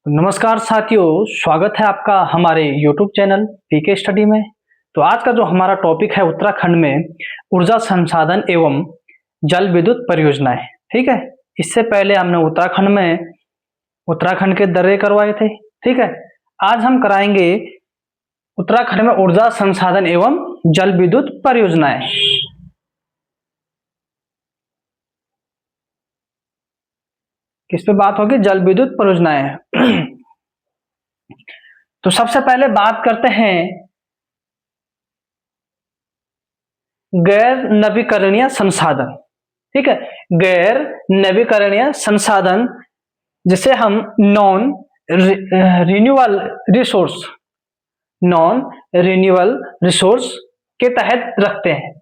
नमस्कार साथियों, स्वागत है आपका हमारे YouTube चैनल पीके स्टडी में। तो आज का जो हमारा टॉपिक है उत्तराखंड में ऊर्जा संसाधन एवं जल विद्युत परियोजनाएं। ठीक है, इससे पहले हमने उत्तराखंड के दर्रे करवाए थे। ठीक है, आज हम कराएंगे उत्तराखंड में ऊर्जा संसाधन एवं जल विद्युत परियोजनाएं। किस पे बात होगी? जल विद्युत परियोजनाएं। तो सबसे पहले बात करते हैं गैर नवीकरणीय संसाधन। ठीक है, गैर नवीकरणीय संसाधन जिसे हम नॉन रिन्यूएबल रिसोर्स के तहत रखते हैं।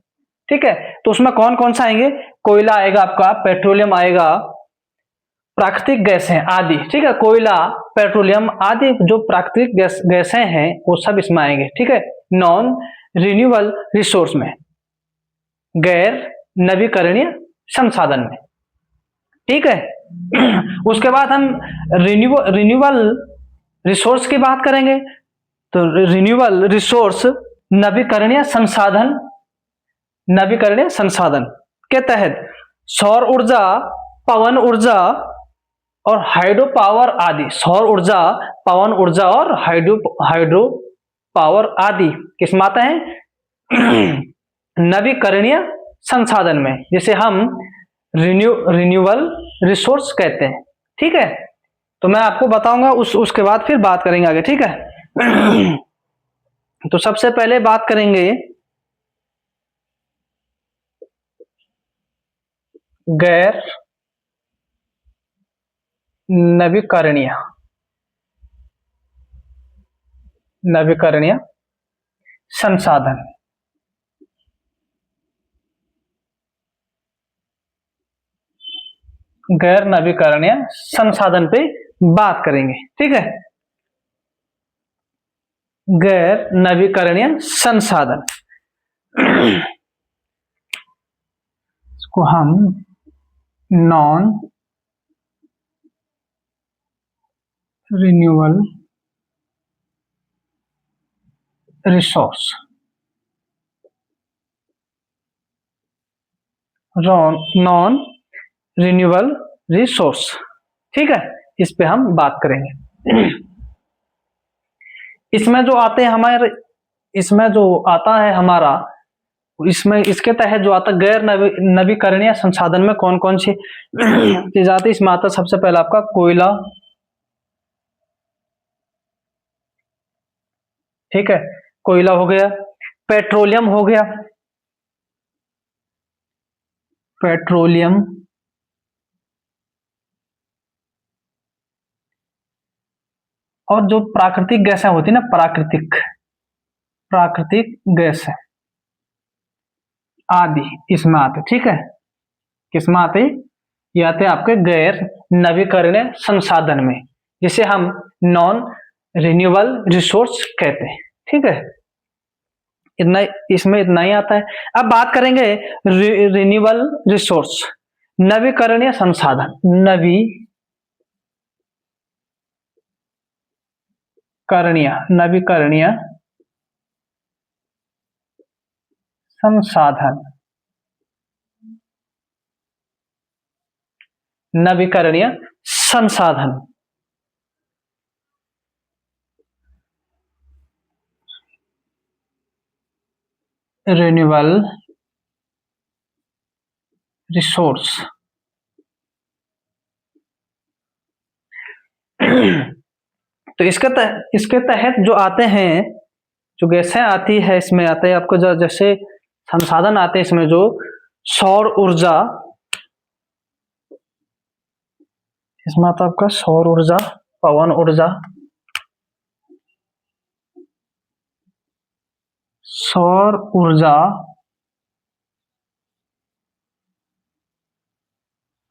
ठीक है, तो उसमें कौन कौन सा आएंगे? कोयला आएगा आपका, पेट्रोलियम आएगा, प्राकृतिक गैसें आदि। ठीक है, कोयला, पेट्रोलियम आदि जो प्राकृतिक गैसें हैं वो सब इसमें आएंगे। ठीक है, नॉन रिन्यूएबल रिसोर्स में, गैर नवीकरणीय संसाधन में। ठीक है, उसके बाद हम रिन्यूएबल रिसोर्स की बात करेंगे। तो रिन्यूएबल रिसोर्स नवीकरणीय संसाधन के तहत सौर ऊर्जा, पवन ऊर्जा और हाइड्रो पावर आदि। सौर ऊर्जा, पवन ऊर्जा और हाइड्रो पावर आदि किस में आते हैं? नवीकरणीय संसाधन में, जिसे हम रिन्यूएबल रिसोर्स कहते हैं। ठीक है, तो मैं आपको बताऊंगा, उसके बाद फिर बात करेंगे आगे। ठीक है, तो सबसे पहले बात करेंगे गैर नवीकरणीय संसाधन। गैर नवीकरणीय संसाधन पे बात करेंगे। ठीक है, गैर नवीकरणीय संसाधन इसको हम non renewable resource, non renewable resource. ठीक है, इस पे हम बात करेंगे। इसमें जो आते हैं हमारे, इसमें जो आता है हमारा, इसमें इसके तहत जो आता है गैर नवीकरणीय संसाधन में कौन कौन सी चीज आती है? इसमें आता है सबसे पहले आपका कोयला। ठीक है, कोयला हो गया, पेट्रोलियम हो गया, पेट्रोलियम, और जो प्राकृतिक गैसें होती है ना, प्राकृतिक गैस आदि इसमें आते। ठीक है, किसमें आते? ये आते हैं आपके गैर नवीकरणीय संसाधन में, जिसे हम नॉन रिन्यूएबल रिसोर्स कहते हैं। ठीक है, इतना, इसमें इतना ही आता है। अब बात करेंगे रिन्यूएबल रिसोर्स, नवीकरणीय संसाधन, नवीकरणीय संसाधन, नवीकरणीय संसाधन। Renewable resource. तो इसके तहत जो आते हैं, जो गैसें आती है, इसमें आते हैं आपको जो जैसे संसाधन आते हैं, इसमें जो सौर ऊर्जा, इसमें आता है आपका सौर ऊर्जा, पवन ऊर्जा, सौर ऊर्जा,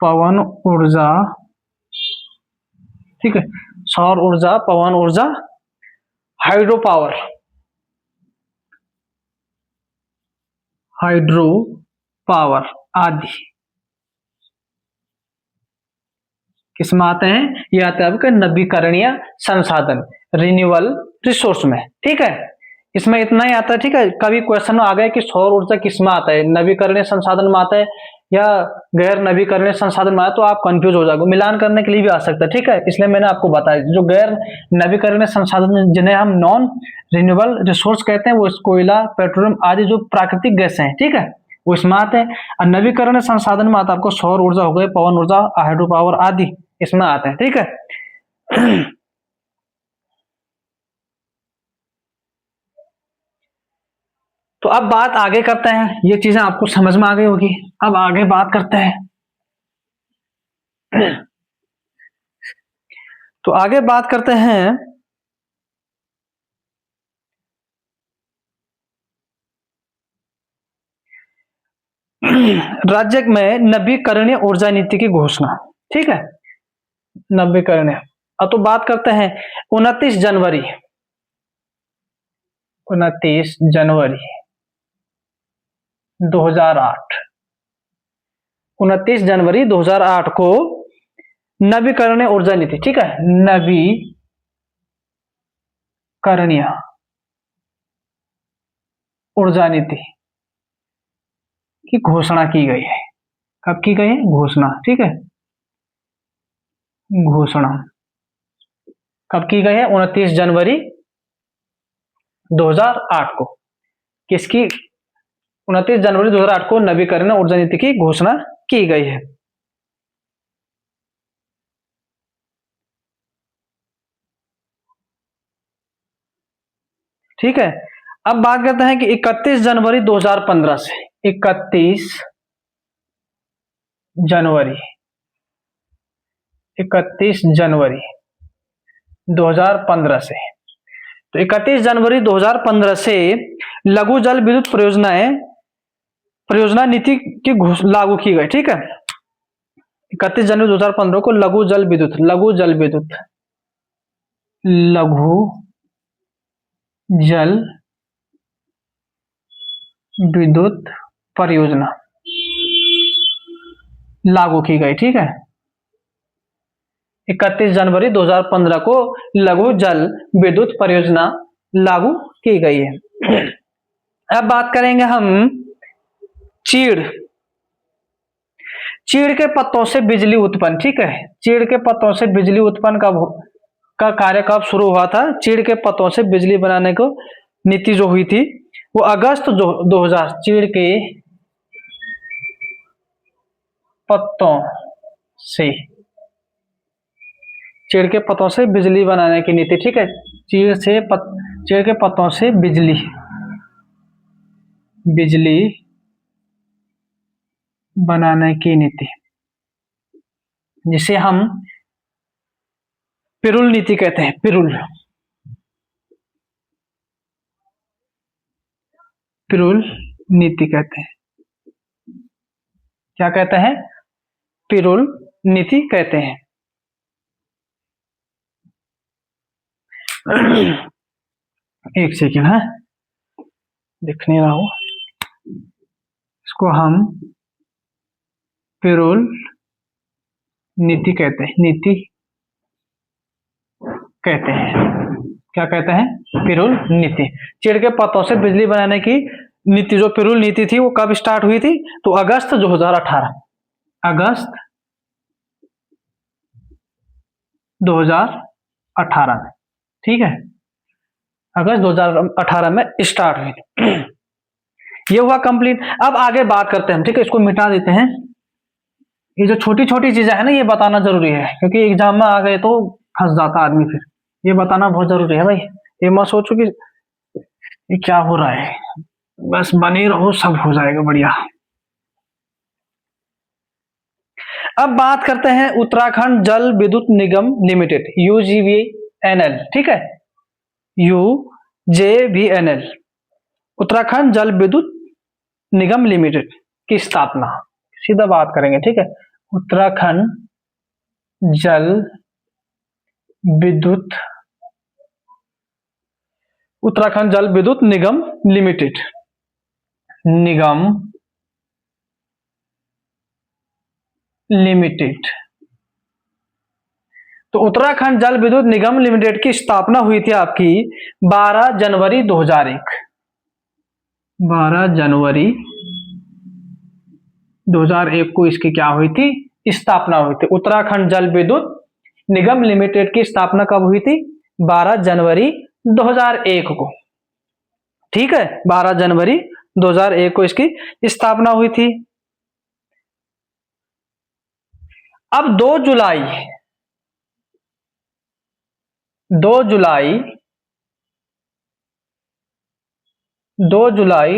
पवन ऊर्जा। ठीक है, सौर ऊर्जा, पवन ऊर्जा, हाइड्रो पावर आदि। किसमें आते हैं? ये आते हैं आपके नवीकरणीय संसाधन, रिन्यूएबल रिसोर्स में। ठीक है, इसमें इतना ही आता है। ठीक है, कभी क्वेश्चन आ गया कि सौर ऊर्जा किसमें आता है, नवीकरणीय संसाधन में आता है या गैर नवीकरणीय संसाधन में आता है, तो आप कंफ्यूज हो जाओगे। मिलान करने के लिए भी आ सकता है। ठीक है, इसलिए मैंने आपको बताया जो गैर नवीकरणीय संसाधन जिन्हें हम नॉन रिन्यूएबल रिसोर्स कहते हैं, वो कोयला, पेट्रोलियम आदि जो प्राकृतिक गैस हैं, ठीक है, वो इसमें आते हैं। और नवीकरणीय संसाधन में आता है आपको सौर ऊर्जा हो गए, पवन ऊर्जा, हाइड्रो पावर आदि इसमें आते हैं। ठीक है तो अब बात आगे करते हैं, ये चीजें आपको समझ में आ गई होगी। अब आगे बात करते हैं तो आगे बात करते हैं राज्य में नवीकरणीय ऊर्जा नीति की घोषणा। ठीक है, नवीकरणीय। अब तो बात करते हैं 29 जनवरी 2008, 29 जनवरी 2008 को नवीकरणीय ऊर्जा नीति, ठीक है, नवीकरणीय ऊर्जा नीति की घोषणा की गई है। कब की गई है? घोषणा। ठीक है, घोषणा कब की गई है? 29 जनवरी 2008 को। किसकी? 29 जनवरी 2008 को नवीकरणीय ऊर्जा नीति की घोषणा की गई है। ठीक है, अब बात करते हैं कि 31 जनवरी 2015 से 31 जनवरी 2015 से, तो 31 जनवरी 2015 से लघु जल विद्युत परियोजना नीति की लागू की गई। ठीक है, 31 जनवरी 2015 को लघु जल विद्युत परियोजना लागू की गई। ठीक है, 31 जनवरी 2015 को लघु जल विद्युत परियोजना लागू की गई है। अब बात करेंगे हम चीड़ के पत्तों से बिजली उत्पन्न। ठीक है, चीड़ के पत्तों से बिजली उत्पन्न का कार्य कब शुरू हुआ था? चीड़ के पत्तों से बिजली बनाने को नीति जो हुई थी वो अगस्त 2000, चीड़ के पत्तों से बिजली बनाने की नीति। ठीक है, चीड़ के पत्तों से बिजली बनाने की नीति, जिसे हम पिरुल नीति कहते हैं। पिरुल नीति कहते हैं। क्या कहते हैं? पिरुल नीति कहते हैं। एक सेकेंड है, दिख नहीं रहा हो, इसको हम पिरुल नीति कहते हैं। क्या कहते हैं? पिरुल नीति। चीड़ के पत्तों से बिजली बनाने की नीति जो पिरुल नीति थी वो कब स्टार्ट हुई थी? तो अगस्त 2018 में। ठीक है, अगस्त 2018 में स्टार्ट हुई थी। ये हुआ कंप्लीट। अब आगे बात करते हैं हम। ठीक है, इसको मिटा देते हैं। ये जो छोटी छोटी चीजें है ना, ये बताना जरूरी है, क्योंकि एग्जाम में आ गए तो फंस जाता आदमी। फिर ये बताना बहुत जरूरी है भाई। ये मत सोचो कि ये क्या हो रहा है, बस बने रहो, सब हो जाएगा बढ़िया। अब बात करते हैं उत्तराखंड जल विद्युत निगम लिमिटेड, UJVNL। ठीक है, UJVNL, उत्तराखंड जल विद्युत निगम लिमिटेड की स्थापना। सीधा बात करेंगे। ठीक है, उत्तराखंड जल विद्युत निगम लिमिटेड तो उत्तराखंड जल विद्युत निगम लिमिटेड की स्थापना हुई थी आपकी 12 जनवरी 2001। 12 जनवरी 2001 को इसकी क्या हुई थी, स्थापना हुई थी। उत्तराखंड जल विद्युत निगम लिमिटेड की स्थापना कब हुई थी, 12 जनवरी 2001 को। ठीक है, 12 जनवरी 2001 को इसकी स्थापना हुई थी। अब 2 जुलाई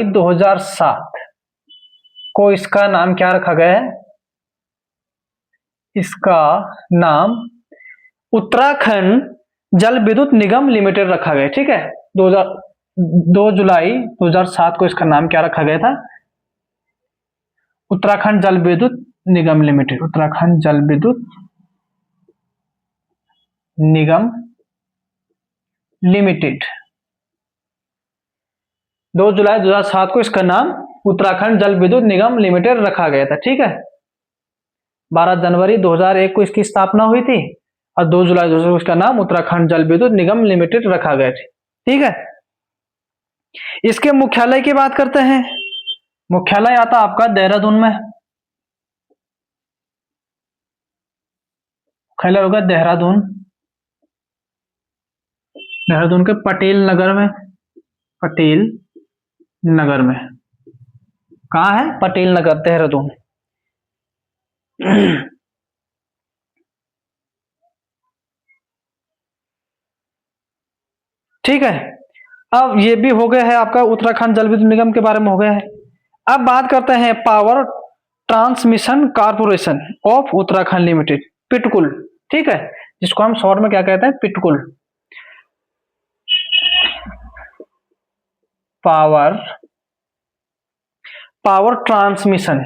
2007 को इसका नाम क्या रखा गया है, इसका नाम उत्तराखंड जल विद्युत निगम लिमिटेड रखा गया। ठीक है, 2 जुलाई 2007 को इसका नाम क्या रखा गया था, उत्तराखंड जल विद्युत निगम लिमिटेड। उत्तराखंड जल विद्युत निगम लिमिटेड 2 जुलाई 2007 को इसका नाम उत्तराखंड जल विद्युत निगम लिमिटेड रखा गया था। ठीक है, 12 जनवरी 2001 को इसकी स्थापना हुई थी और 2 जुलाई 2007 को इसका नाम उत्तराखंड जल विद्युत निगम लिमिटेड रखा गया था। ठीक है, इसके मुख्यालय की बात करते हैं। मुख्यालय आता आपका देहरादून में। मुख्यालय होगा देहरादून, देहरादून के पटेल नगर में। पटेल नगर में कहाँ है, पटेल नगर, देहरादून। ठीक है, अब ये भी हो गया है आपका उत्तराखंड जल विद्युत निगम के बारे में हो गया है। अब बात करते हैं power transmission corporation of Uttarakhand limited, PTCUL. ठीक है, जिसको हम शॉर्ट में क्या कहते हैं, PTCUL. Power transmission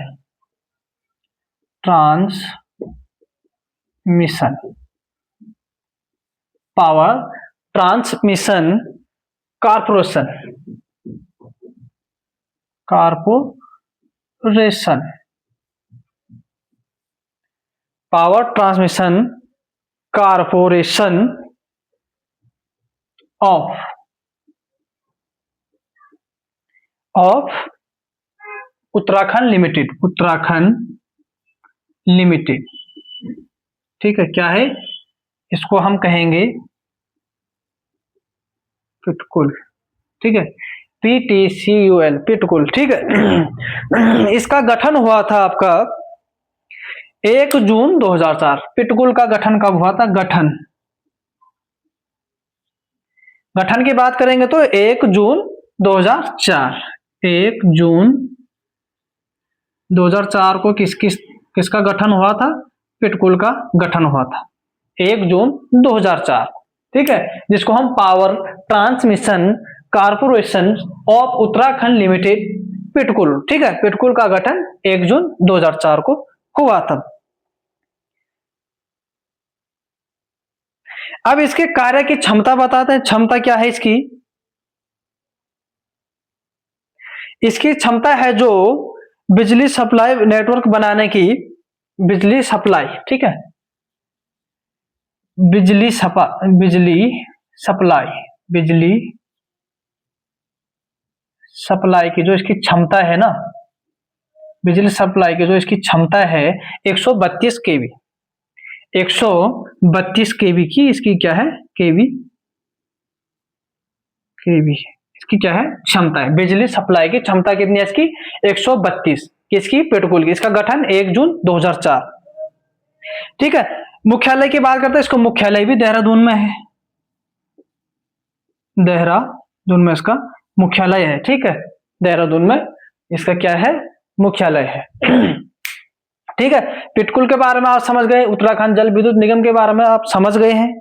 power transmission corporation power transmission corporation of Uttarakhand limited. ठीक है, क्या है, इसको हम कहेंगे पिटकुल। ठीक है, PTCUL, पिटकुल। ठीक है, इसका गठन हुआ था आपका 1 जून 2004। पिटकुल का गठन कब हुआ था, गठन की बात करेंगे तो 1 जून 2004। 1 जून 2004 को किसका गठन हुआ था, पिटकुल का गठन हुआ था 1 जून 2004। ठीक है, जिसको हम power transmission corporation of Uttarakhand limited, PTCUL. ठीक है, पिटकुल का गठन 1 जून 2004 को हुआ था। अब इसके कार्य की क्षमता बताते हैं। क्षमता क्या है इसकी, इसकी क्षमता है जो बिजली सप्लाई नेटवर्क बनाने की, बिजली सप्लाई। ठीक है, बिजली सप्लाई की जो इसकी क्षमता है ना, बिजली सप्लाई की जो इसकी क्षमता है 132 केवी। 132 केवी की इसकी क्या है, केवी इसकी क्या है, क्षमता है। बिजली सप्लाई की क्षमता कितनी है इसकी, 132। किसकी, पिटकुल की। इसका गठन 1 जून 2004। ठीक है, मुख्यालय की बात करते हैं। इसको मुख्यालय भी देहरादून में है, देहरादून में इसका मुख्यालय है। ठीक है, देहरादून में इसका क्या है, मुख्यालय है। ठीक है, पिटकुल के बारे में आप समझ गए, उत्तराखंड जल विद्युत निगम के बारे में आप समझ गए हैं।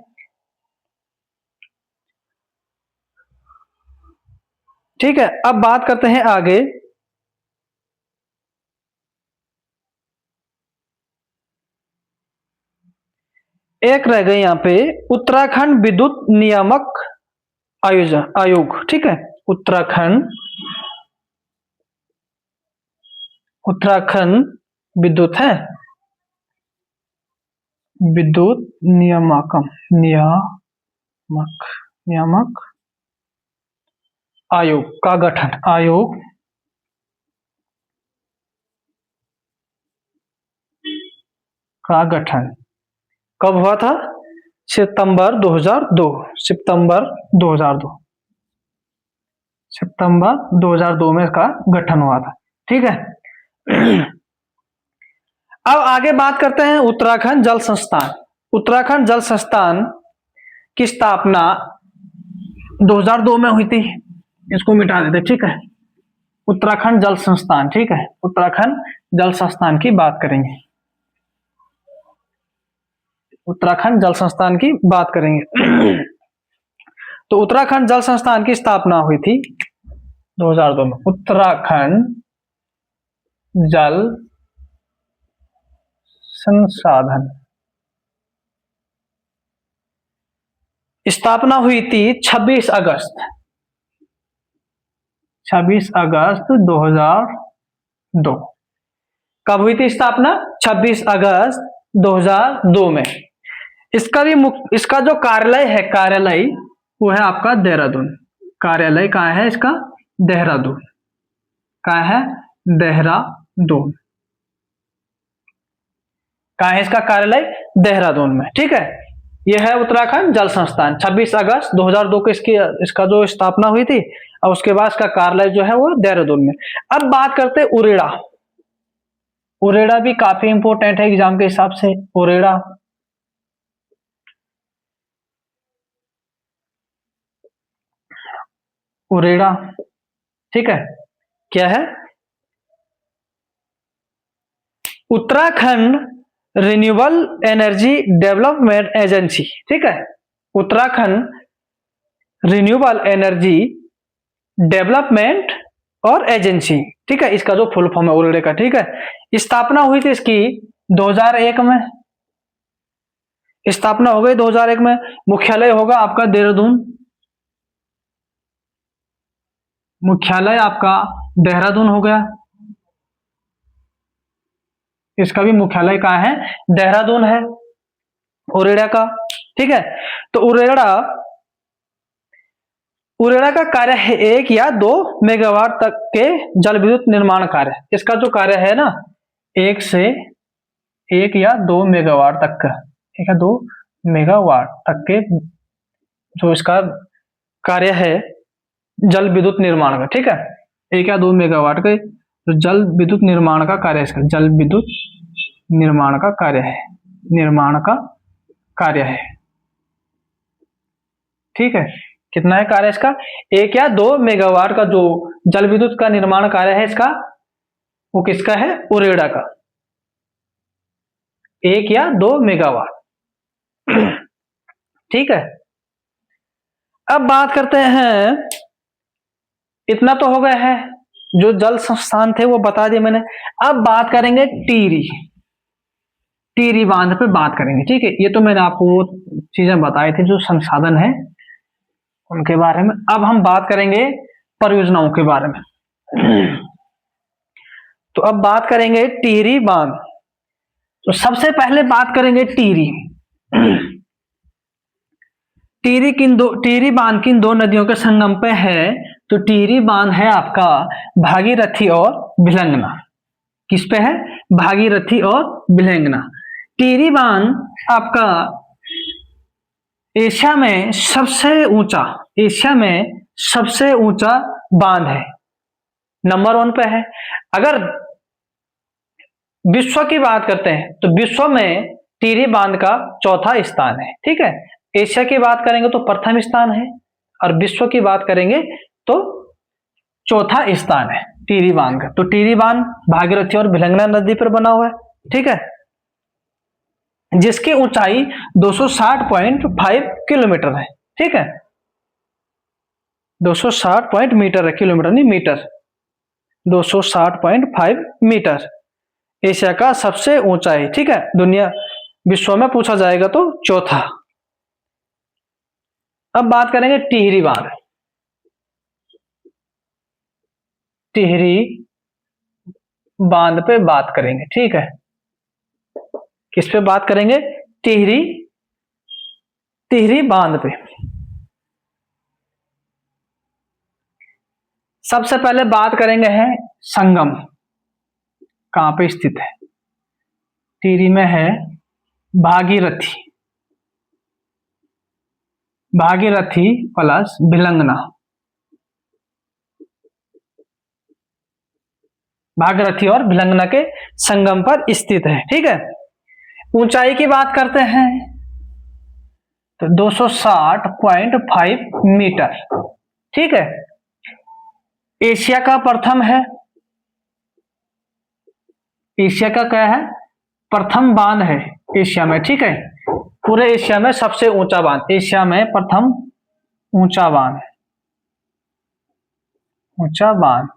ठीक है, अब बात करते हैं आगे। एक रह गई यहां पे उत्तराखंड विद्युत नियामक आयोग। ठीक है, उत्तराखंड विद्युत है विद्युत नियामक आयोग का गठन, आयोग का गठन कब हुआ था? सितंबर 2002, सितंबर 2002, सितंबर 2002 में इसका गठन हुआ था। ठीक है। अब आगे बात करते हैं उत्तराखंड जल संस्थान। उत्तराखंड जल संस्थान की स्थापना 2002 में हुई थी। इसको मिटा देते, ठीक है। उत्तराखंड जल संस्थान, ठीक है, उत्तराखंड जल संस्थान की बात करेंगे, उत्तराखंड जल संस्थान की बात करेंगे। तो उत्तराखंड जल संस्थान की स्थापना हुई थी 2002 में। उत्तराखंड जल संसाधन स्थापना हुई थी 26 अगस्त 2002। कब हुई थी स्थापना? 26 अगस्त 2002 में। इसका जो कार्यालय है, कार्यालय वो है आपका देहरादून। कार्यालय कहाँ है इसका? देहरादून। कहाँ है? देहरादून। कहाँ है इसका कार्यालय? देहरादून में। ठीक है, यह है उत्तराखंड जल संस्थान। 26 अगस्त 2002 को इसका जो स्थापना हुई थी, और उसके बाद इसका कार्यालय जो है वो देहरादून में। अब बात करते हैं उरेडा। उरेडा भी काफी इंपॉर्टेंट है एग्जाम के हिसाब से। उरेडा, उरेडा, ठीक है, क्या है? Uttarakhand renewable energy development agency. ठीक है, उत्तराखंड रिन्यूएबल एनर्जी डेवलपमेंट और एजेंसी। ठीक है, इसका जो फुल फॉर्म है उरेडा का। ठीक है, स्थापना हुई थी इसकी 2001 में। स्थापना हो गई 2001 में। मुख्यालय होगा आपका देहरादून। मुख्यालय आपका देहरादून हो गया। इसका भी मुख्यालय कहाँ है? देहरादून है उरेडा का। ठीक है, तो उरेडा का कार्य है 1 या 2 मेगावाट तक के जल विद्युत निर्माण कार्य। इसका जो कार्य है ना, 1 या 2 मेगावाट तक का, 1 या 2 मेगावाट तक के जो इसका कार्य है जल विद्युत निर्माण का। ठीक है, 1 या 2 मेगावाट के जो जल विद्युत निर्माण का कार्य है, इसका जल विद्युत निर्माण का कार्य है, निर्माण का कार्य है। ठीक है, कितना है कार्य इसका? 1 या 2 मेगावाट का जो जल विद्युत का निर्माण कार्य है इसका, वो किसका है? उरेडा का। 1 या 2 मेगावाट। ठीक है, अब बात करते हैं, इतना तो हो गया है, जो जल संस्थान थे वो बता दिए मैंने। अब बात करेंगे टिहरी। टिहरी बांध पे बात करेंगे। ठीक है, ये तो मैंने आपको वो चीजें बताई थी जो संसाधन है उनके बारे में। अब हम बात करेंगे परियोजनाओं के बारे में। तो अब बात करेंगे टिहरी बांध। तो सबसे पहले बात करेंगे टिहरी। टिहरी बांध किन 2 नदियों के संगम पे है? तो टिहरी बांध है आपका भागीरथी और भिलंगना। किस पे है? भागीरथी और भिलंगना। टिहरी बांध आपका एशिया में सबसे ऊंचा बांध है, नंबर 1 पे है। अगर विश्व की बात करते हैं तो विश्व में टिहरी बांध का 4था स्थान है। ठीक है, एशिया की बात करेंगे तो प्रथम स्थान है, और विश्व की बात करेंगे तो 4था स्थान है टिहरी बांध का। तो टिहरी बांध भागीरथी और भिलंगना नदी पर बना हुआ है। ठीक है, जिसकी ऊंचाई 260.5 किलोमीटर है। ठीक है, 260 मीटर है, किलोमीटर नहीं मीटर। 260.5 मीटर एशिया का सबसे ऊंचा है। ठीक है, दुनिया विश्व में पूछा जाएगा तो 4था। अब बात करेंगे टिहरी बांध। टिहरी बांध पे बात करेंगे। ठीक है, किस पे बात करेंगे? टिहरी टिहरी बांध पे। सबसे पहले बात करेंगे है संगम कहां पे स्थित है। टिहरी में है भागीरथी, भागीरथी प्लस भिलंगना, भागीरथी और भिलंगना के संगम पर स्थित है। ठीक है, ऊंचाई की बात करते हैं तो 260.5 मीटर। ठीक है, एशिया का प्रथम है, एशिया का क्या है, प्रथम बांध है एशिया में। ठीक है, पूरे एशिया में सबसे ऊंचा बांध, एशिया में प्रथम ऊंचा बांध, ऊंचा बांध।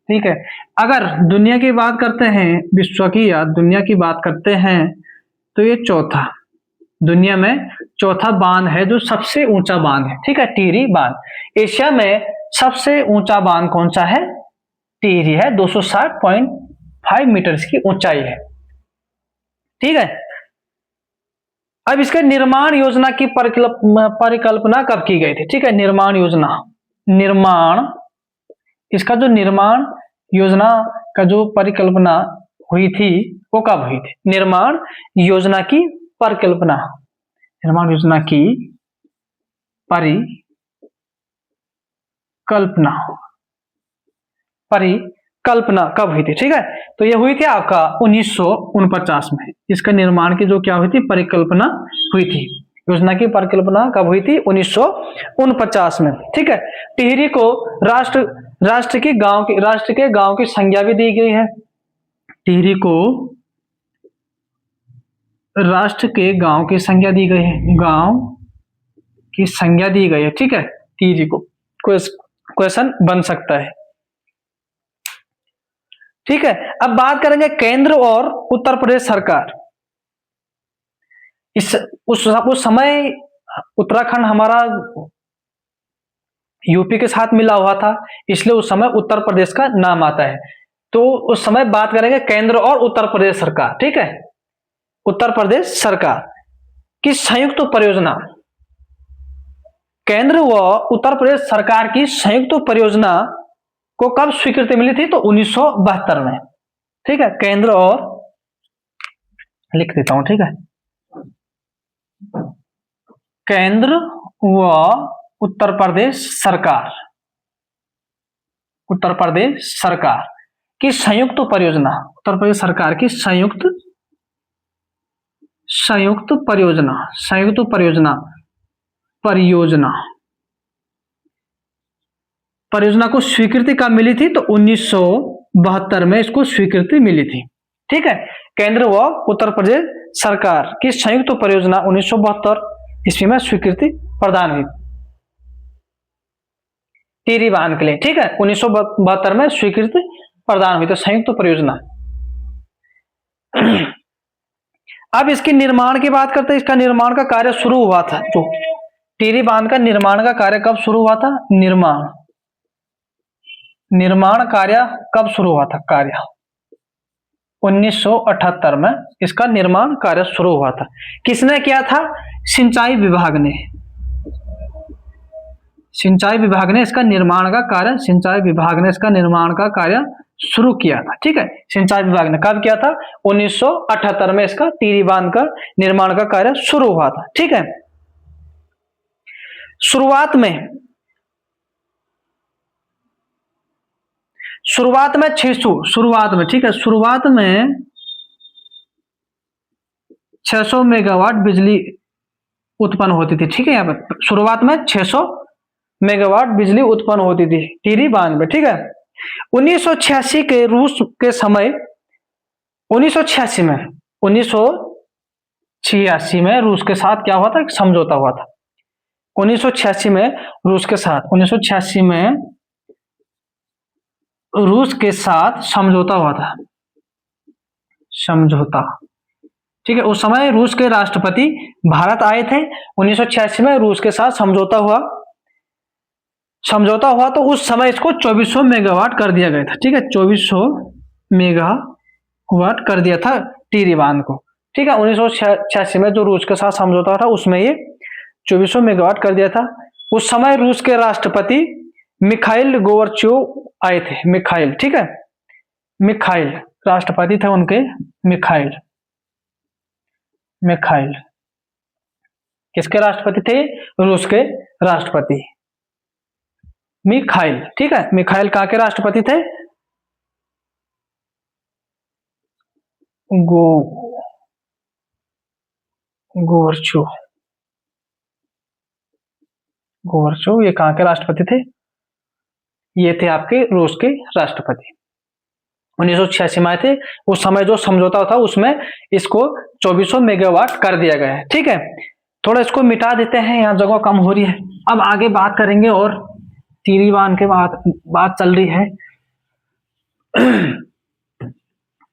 ठीक है, अगर दुनिया की बात करते हैं, विश्व की या दुनिया की बात करते हैं तो ये चौथा, दुनिया में चौथा बांध है जो सबसे ऊंचा बांध है। ठीक है, टिहरी बांध। एशिया में सबसे ऊंचा बांध कौन सा है, टिहरी है, 260.5 मीटर की ऊंचाई है। ठीक है, अब इसके निर्माण योजना की परिकल्पना कब की गई थी। ठीक है, निर्माण योजना, निर्माण, इसका जो निर्माण योजना का जो परिकल्पना हुई थी वो कब हुई थी, निर्माण योजना की परिकल्पना, निर्माण योजना की परिकल्पना कब हुई थी। ठीक है, तो ये हुई थी आपका 1949 में। इसका निर्माण की जो क्या हुई थी, परिकल्पना हुई थी। योजना की परिकल्पना कब हुई थी, 1949 में। ठीक है, टिहरी को राष्ट्र के गांव की संज्ञा भी दी गई है। टिहरी को राष्ट्र के गांव की संज्ञा दी गई है, गांव की संज्ञा दी गई है। ठीक है, टिहरी को क्वेश्चन बन सकता है। ठीक है, अब बात करेंगे केंद्र और उत्तर प्रदेश सरकार। उस समय उत्तराखंड हमारा यूपी के साथ मिला हुआ था, इसलिए उस समय उत्तर प्रदेश का नाम आता है। तो उस समय बात करेंगे केंद्र और उत्तर प्रदेश सरकार। ठीक है, उत्तर प्रदेश सरकार की संयुक्त परियोजना, केंद्र व उत्तर प्रदेश सरकार की संयुक्त परियोजना को कब स्वीकृति मिली थी, तो 1972 में। ठीक है, केंद्र और, लिख देता हूं। ठीक है, केंद्र व उत्तर प्रदेश सरकार की संयुक्त परियोजना, उत्तर प्रदेश सरकार की संयुक्त परियोजना को स्वीकृति कब मिली थी, तो 1972 में इसको स्वीकृति मिली थी। ठीक है, केंद्र व उत्तर प्रदेश सरकार की संयुक्त परियोजना 1972 ईस्वी में स्वीकृति प्रदान हुई टिहरी बांध के लिए। ठीक है, 1972 में स्वीकृति प्रदान हुई, तो संयुक्त परियोजना। अब इसके निर्माण की बात करते हैं। इसका निर्माण का कार्य शुरू हुआ था, तो टिहरी बांध का निर्माण का कार्य कब शुरू हुआ था, निर्माण कार्य कब शुरू हुआ था, कार्य 1978 में इसका निर्माण कार्य शुरू हुआ था। किसने किया था, सिंचाई विभाग ने, सिंचाई विभाग ने इसका निर्माण का कार्य शुरू किया था। ठीक है, सिंचाई विभाग ने कब किया था, 1978 में इसका टिहरी बांध का निर्माण का कार्य शुरू हुआ था। ठीक है, शुरुआत में 600 मेगावाट बिजली उत्पन्न होती थी। ठीक है, यहाँ पर शुरुआत में 600 मेगावाट बिजली उत्पन्न होती थी टिहरी बांध में। ठीक है, 1986 के रूस के समय, 1986 में रूस के साथ क्या हुआ था, समझौता हुआ था। 1986 में रूस के साथ समझौता हुआ था, समझौता। ठीक है, उस समय रूस के राष्ट्रपति भारत आए थे। 1986 में रूस के साथ समझौता हुआ, तो उस समय इसको 2400 मेगावाट कर दिया गया था। ठीक है, 2400 मेगावाट कर दिया था टिहरी बांध को। ठीक है। 1986 में जो रूस के साथ समझौता था उसमें ये 2400 मेगावाट कर दिया था। उस समय रूस के राष्ट्रपति मिखाइल गोर्बाचोव आए थे। मिखाइल, ठीक है, मिखाइल राष्ट्रपति थे उनके, मिखाइल। मिखाइल किसके राष्ट्रपति थे? रूस के राष्ट्रपति मिखाइल, ठीक है। मिखाइल कहाँ के राष्ट्रपति थे? गोर्बाचोव, गोर्बाचोव ये कहाँ के राष्ट्रपति थे? ये थे आपके रूस के राष्ट्रपति। 1986 में आए थे। उस समय जो समझौता था उसमें इसको 2400 मेगावाट कर दिया गया है, ठीक है। थोड़ा इसको मिटा देते हैं, यहाँ जगह कम हो रही है। अब आगे बात करेंगे और टिहरी बांध के बात चल रही है।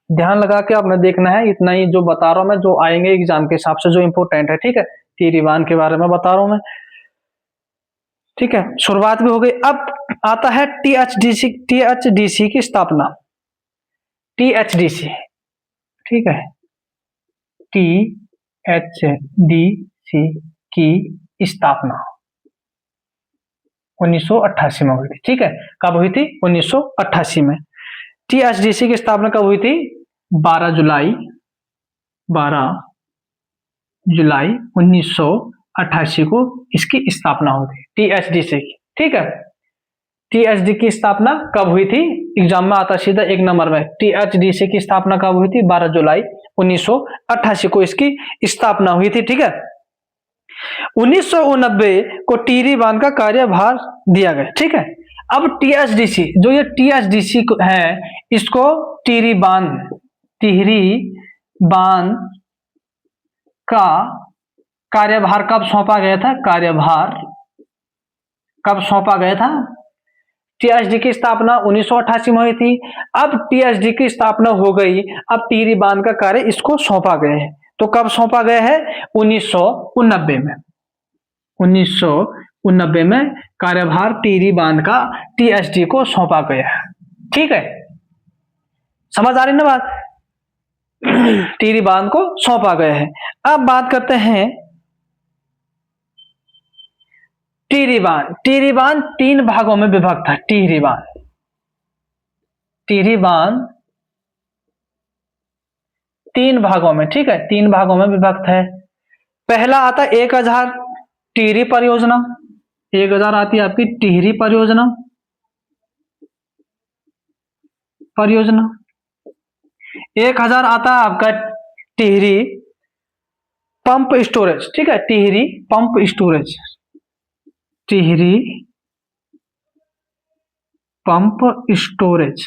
ध्यान लगा के आपने देखना है, इतना ही जो बता रहा हूं मैं, जो आएंगे एग्जाम के हिसाब से जो इंपोर्टेंट है, ठीक है। टिहरी बांध के बारे में बता रहा हूं मैं, ठीक है। शुरुआत भी हो गई। अब आता है टीएचडीसी की स्थापना। टीएचडीसी, ठीक है, टीएचडीसी की स्थापना 1988 में हुई थी, ठीक है। कब हुई थी? 1988 में। टीएचडीसी की स्थापना कब हुई थी? 12 जुलाई 1988 को इसकी स्थापना हुई थी, टीएचडीसी की, ठीक है। टीएचडी की स्थापना कब हुई थी? एग्जाम में आता सीधा 1 नंबर में। टीएचडीसी की स्थापना कब हुई थी? 12 जुलाई 1988 को इसकी स्थापना हुई थी, ठीक है। 1989 को टिहरी बांध का कार्यभार दिया गया, ठीक है। अब टीएचडीसी, जो ये टीएचडीसी है, इसको टिहरी बांध का कार्यभार कब सौंपा गया था? कार्यभार कब सौंपा गया था? टीएचडी की स्थापना 1988 में हुई थी। अब टीएचडी की स्थापना हो गई, अब टिहरी बांध का कार्य इसको सौंपा गया है। तो कब सौंपा गया है? 1989 में। 1989 में कार्यभार टिहरी बांध का टीएचडी को सौंपा गया है, ठीक है। समझ आ रही ना बात? टिहरी बांध को सौंपा गया है। अब बात करते हैं टिहरी बांध। टिहरी बांध 3 भागों में विभक्त है। टिहरी बांध 3 भागों में, ठीक है, 3 भागों में विभक्त है। पहला आता 1000 टिहरी परियोजना। 1000 आती है आपकी टिहरी परियोजना। 1000 आता है आपका टिहरी पंप स्टोरेज, ठीक है, Tehri pump storage. Tehri pump storage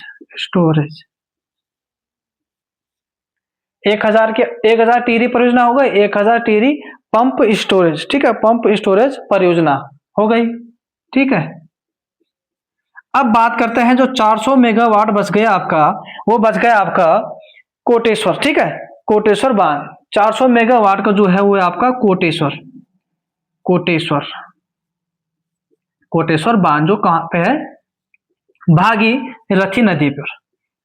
1000 Tehri परियोजना हो गई। 1000 टिहरी पंप स्टोरेज, ठीक है, पंप स्टोरेज परियोजना हो गई, ठीक है। अब बात करते हैं जो 400 मेगावाट बच गया आपका, वो बच गया आपका कोटेश्वर, ठीक है, कोटेश्वर बांध। 400 मेगावाट का जो है वो है आपका कोटेश्वर बांध, जो कहां पे है? भागीरथी नदी पर।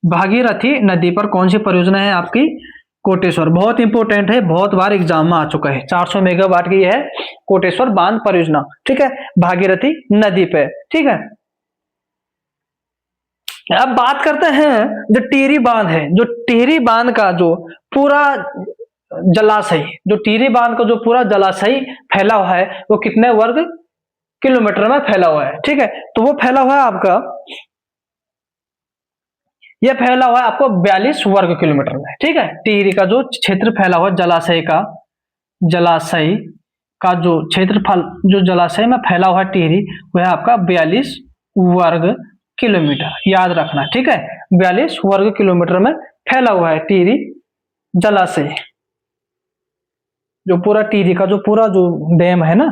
भागीरथी नदी पर कौन सी परियोजना है आपकी? कोटेश्वर। बहुत इंपोर्टेंट है, बहुत बार एग्जाम में आ चुका है। 400 मेगावाट की है कोटेश्वर बांध परियोजना, ठीक है, भागीरथी नदी पे, ठीक है। अब बात करते हैं जो टिहरी बांध है, जो टिहरी बांध का जो पूरा जलाशय, जो टिहरी बांध का जो पूरा जलाशय फैला हुआ है वो कितने वर्ग किलोमीटर में फैला हुआ है, ठीक है। तो वो फैला हुआ है आपका, यह फैला हुआ है आपको 42 वर्ग किलोमीटर में, ठीक है। टिहरी का जो क्षेत्र फैला हुआ जलाशय का जो क्षेत्रफल जो जलाशय में फैला हुआ है टिहरी, वह है आपका 42 वर्ग किलोमीटर, याद रखना, ठीक है। 42 वर्ग किलोमीटर में फैला हुआ है टिहरी जलाशय। जो पूरा टिहरी का जो पूरा जो डैम है ना,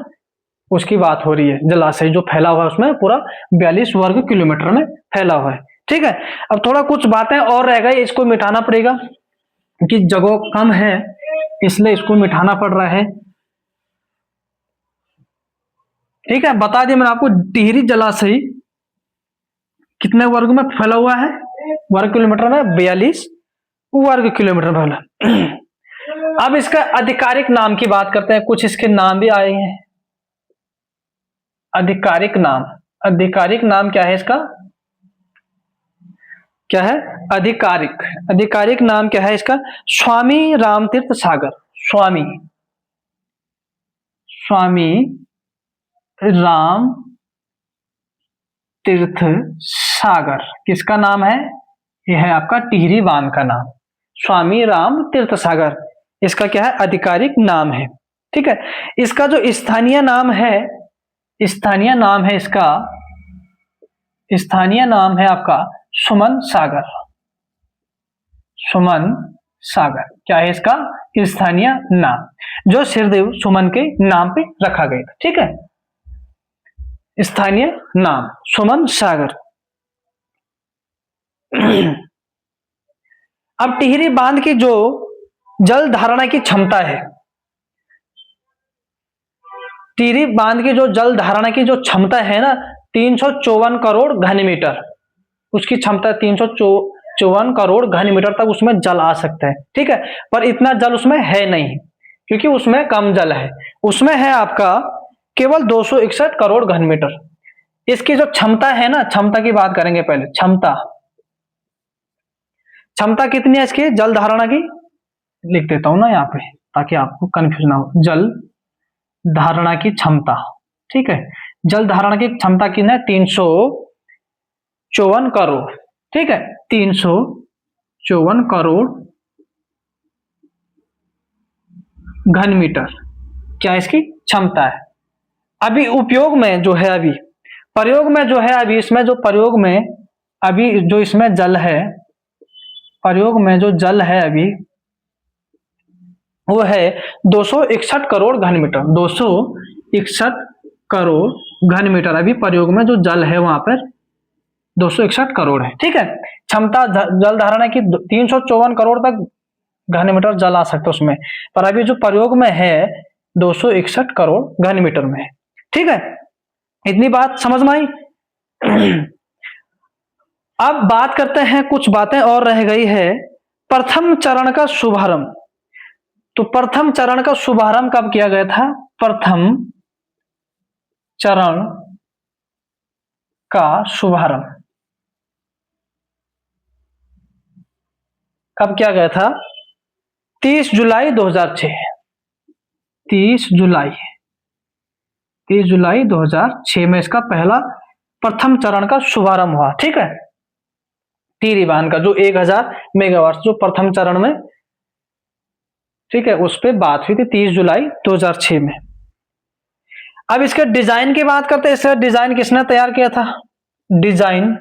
उसकी बात हो रही है। जलाशय जो फैला हुआ है उसमें पूरा 42 वर्ग किलोमीटर में फैला हुआ है, ठीक है। अब थोड़ा कुछ बातें और रह गई, इसको मिटाना पड़ेगा क्योंकि जगह कम है, इसलिए इसको मिटाना पड़ रहा है, ठीक है। बता दिया मैंने आपको, टिहरी जलाशय कितने वर्ग में फैला हुआ है? वर्ग किलोमीटर में 42 वर्ग किलोमीटर फैला। अब इसका आधिकारिक नाम की बात करते हैं, कुछ इसके नाम भी आए हैं। आधिकारिक नाम, आधिकारिक नाम क्या है इसका, क्या है आधिकारिक, आधिकारिक नाम क्या है इसका, स्वामी रामतीर्थ सागर। स्वामी, स्वामी राम तीर्थ सागर किसका नाम है, यह है आपका टिहरी बांध का नाम, स्वामी राम तीर्थ सागर इसका क्या है आधिकारिक नाम है। ठीक है, इसका जो स्थानीय नाम है, स्थानीय नाम है इसका, स्थानीय नाम है आपका सुमन सागर। सुमन सागर क्या है इसका स्थानीय नाम, जो सिरदेव सुमन के नाम पे रखा गया था। ठीक है, स्थानीय नाम सुमन सागर। अब टिहरी बांध की जो जल धारणा की क्षमता है, टिहरी बांध की जो जल धारणा की जो क्षमता है ना 354 करोड़ घन मीटर, उसकी क्षमता 354 करोड़ घन मीटर तक उसमें जल आ सकता है। ठीक है, पर इतना जल उसमें है नहीं, क्योंकि उसमें कम जल है, उसमें है आपका केवल 261 करोड़ घन मीटर। इसकी जो क्षमता है ना, क्षमता की बात करेंगे पहले, क्षमता, क्षमता कितनी है इसकी जल धारणा की, लिख देता हूं ना यहाँ पे ताकि आपको कंफ्यूज ना हो। जल धारणा की क्षमता, ठीक है, जल धारणा की क्षमता कितनी है 354 करोड़। ठीक है, 354 करोड़ घन मीटर क्या इसकी क्षमता है। अभी उपयोग में जो है, अभी प्रयोग में जो है, अभी इसमें जो प्रयोग में अभी जो इसमें जल है, प्रयोग में जो जल है अभी वो है 261 करोड़ घन मीटर, 261 करोड़ घन मीटर अभी प्रयोग में जो जल है वहां पर 261 करोड़ है। ठीक है, क्षमता जल धारणा की 354 करोड़ तक घन मीटर जल आ सकता है उसमें, पर अभी जो प्रयोग में है 261 करोड़ घन मीटर में है। ठीक है, इतनी बात समझ में आई। अब बात करते हैं, कुछ बातें और रह गई है। प्रथम चरण का शुभारंभ, तो प्रथम चरण का शुभारंभ कब किया गया था, प्रथम चरण का शुभारंभ कब किया गया था, 30 जुलाई 2006, 30 जुलाई 2006 में इसका पहला प्रथम चरण का शुभारंभ हुआ। ठीक है, टिहरी बांध का जो 1000 मेगावाट जो प्रथम चरण में, ठीक है, उस पर बात हुई थी 30 जुलाई 2006 में। अब इसके डिजाइन की बात करते हैं, इसका डिजाइन किसने तैयार किया था, डिजाइन,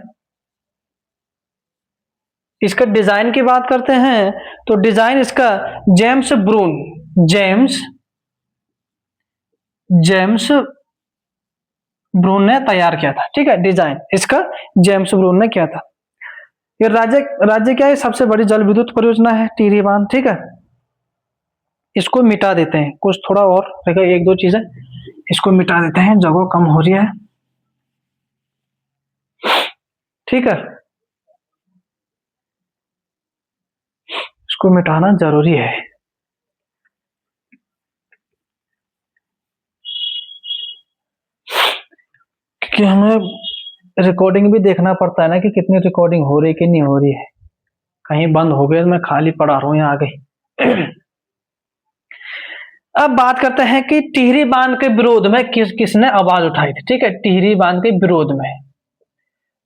इसका डिजाइन की बात करते हैं तो डिजाइन इसका जेम्स ब्रून, जेम्स ब्रून ने तैयार किया था। ठीक है, डिजाइन इसका जेम्स ब्रून ने किया था। ये राज्य क्या है, सबसे बड़ी जल विद्युत परियोजना है टिहरी बांध। ठीक है, इसको मिटा देते हैं, कुछ थोड़ा और रहेगा, एक दो चीजें इसको मिटा देते हैं, जगह कम हो रही है। ठीक है, इसको मिटाना जरूरी है, क्योंकि हमें रिकॉर्डिंग भी देखना पड़ता है ना कि कितनी रिकॉर्डिंग हो रही है कि नहीं हो रही है, कहीं बंद हो गए तो मैं खाली पड़ा रहा हूं यहाँ आ गई। अब बात करते हैं कि टिहरी बांध के विरोध में किसने आवाज उठाई थी। ठीक है, टिहरी बांध के विरोध में,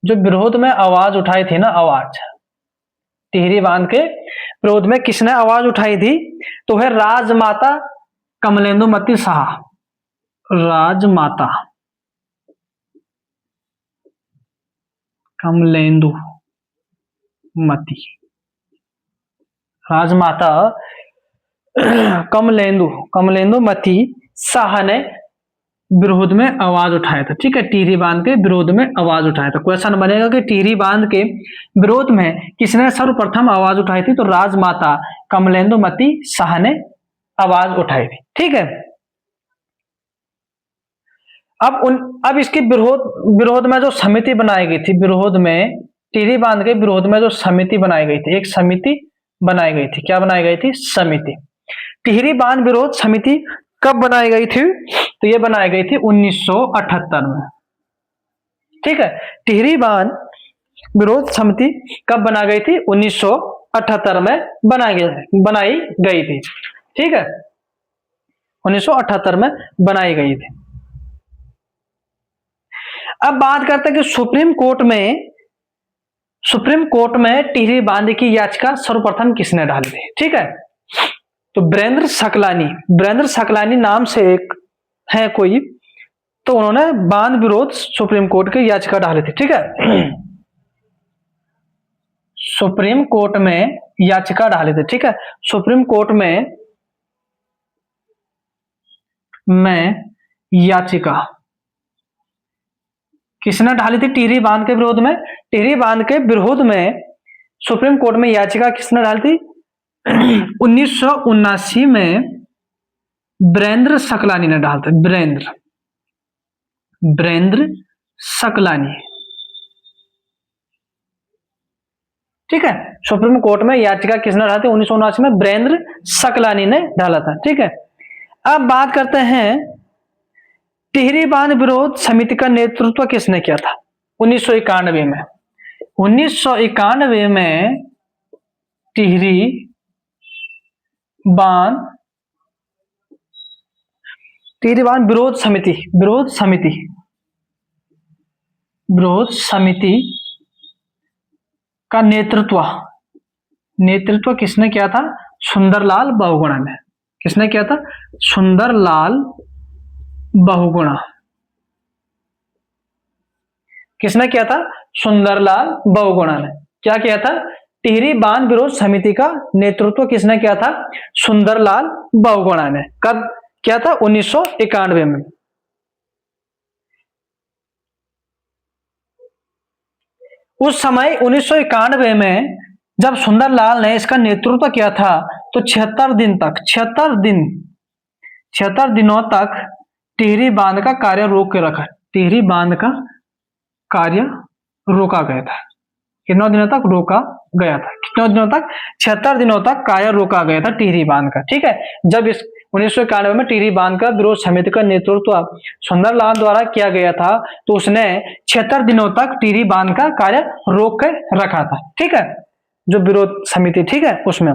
जो विरोध में आवाज उठाई थी ना, आवाज टिहरी बांध के विरोध में किसने आवाज उठाई थी, तो है राजमाता कमलेंदुमती शाह, राजमाता कमलेंदुमती, राजमाता कमलेंदुमती शाह ने विरोध में आवाज उठाया था। ठीक है, टिहरी बांध के विरोध में आवाज उठाया था। क्वेश्चन बनेगा कि टिहरी बांध के विरोध में किसने सर्वप्रथम आवाज उठाई थी, तो राजमाता कमलेंदुमती शाह ने आवाज उठाई थी। ठीक है, अब इसके विरोध में जो समिति बनाई गई थी, विरोध में टिहरी बांध के विरोध में जो समिति बनाई गई थी, एक समिति बनाई गई थी, क्या बनाई गई थी, समिति। टिहरी बांध विरोध समिति कब बनाई गई थी? तो ये बनाई गई थी 1978 में। ठीक है, टिहरी बांध विरोध समिति कब बनाई गई थी? 1978 में बनाई गई थी। ठीक है, 1978 में बनाई गई थी। अब बात करते हैं कि सुप्रीम कोर्ट में टिहरी बांध की याचिका सर्वप्रथम किसने डाली थी? ठीक है, तो वीरेंद्र सकलानी नाम से एक है कोई, तो उन्होंने बांध विरोध सुप्रीम कोर्ट की याचिका डाली थी। ठीक है, सुप्रीम कोर्ट में याचिका डाली थी। ठीक है, सुप्रीम कोर्ट में याचिका किसने डाली थी? टिहरी बांध के विरोध में। टिहरी बांध के विरोध में सुप्रीम कोर्ट में याचिका किसने डाली थी? 1979 में वीरेंद्र सकलानी ने डाला था। वीरेंद्र सकलानी। ठीक है, सुप्रीम कोर्ट में याचिका किसने डाला था? 1979 में वीरेंद्र सकलानी ने डाला था। ठीक है, अब बात करते हैं टिहरी बांध विरोध समिति का नेतृत्व किसने किया था? 1991 में। 1991 में टिहरी बांध विरोध समिति का नेतृत्व किसने किया था? सुंदरलाल बहुगुणा ने। किसने किया था? सुंदरलाल बहुगुणा। किसने किया था? सुंदरलाल बहुगुणा ने। क्या किया था? टिहरी बांध विरोध समिति का नेतृत्व किसने किया था? सुंदरलाल बहुगुणा ने। कब किया था? 1991 में। उस समय 1991 में जब सुंदरलाल ने इसका नेतृत्व किया था तो 76 दिनों तक टिहरी बांध का कार्य रोक के रखा। टिहरी बांध का कार्य रोका गया था। कितने दिनों तक रोका गया था? 76 दिनों तक कार्य रोका गया था टिहरी बांध का। ठीक है, जब इस 1991 में टिहरी बांध का विरोध समिति का नेतृत्व सुंदरलाल द्वारा किया गया था तो उसने 76 दिनों तक टिहरी बांध का कार्य रोक के रखा था। ठीक है, जो विरोध समिति, ठीक है, उसमें।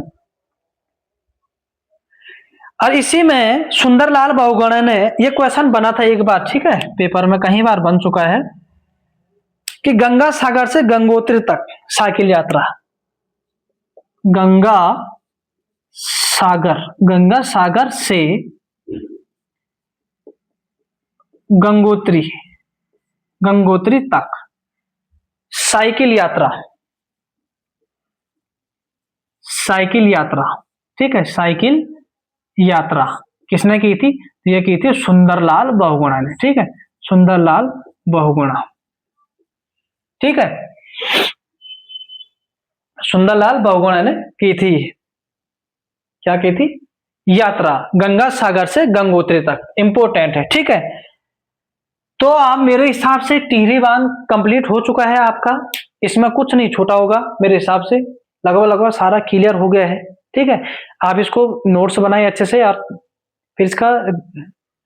और इसी में सुंदरलाल बहुगुणा ने, ये क्वेश्चन बना था एक बार, ठीक है, पेपर में कई बार बन चुका है, कि गंगा सागर से गंगोत्री तक साइकिल यात्रा, गंगा सागर से गंगोत्री तक साइकिल यात्रा, ठीक है, साइकिल यात्रा किसने की थी? ये की थी सुंदरलाल बहुगुणा ने। ठीक है, सुंदरलाल बहुगुणा। ठीक है, सुंदरलाल बहुगुणा ने की थी। क्या की थी? यात्रा गंगा सागर से गंगोत्री तक। इंपोर्टेंट है। ठीक है, तो आप मेरे हिसाब से टिहरी बांध कंप्लीट हो चुका है आपका, इसमें कुछ नहीं छूटा होगा मेरे हिसाब से, लगभग सारा क्लियर हो गया है। ठीक है, आप इसको नोट्स बनाए अच्छे से और फिर इसका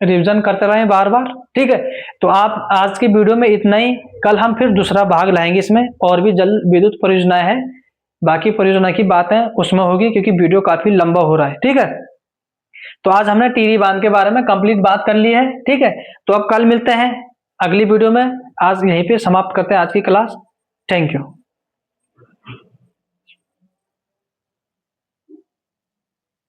रिवीजन करते रहें बार बार। ठीक है, तो आप आज की वीडियो में इतना ही। कल हम फिर दूसरा भाग लाएंगे इसमें, और भी जल विद्युत परियोजनाएं हैं, बाकी परियोजना की बातें उसमें होगी क्योंकि वीडियो काफी लंबा हो रहा है। ठीक है, तो आज हमने टिहरी बांध के बारे में कंप्लीट बात कर ली है। ठीक है, तो अब कल मिलते हैं अगली वीडियो में। आज यहीं पे समाप्त करते हैं आज की क्लास। Thank you.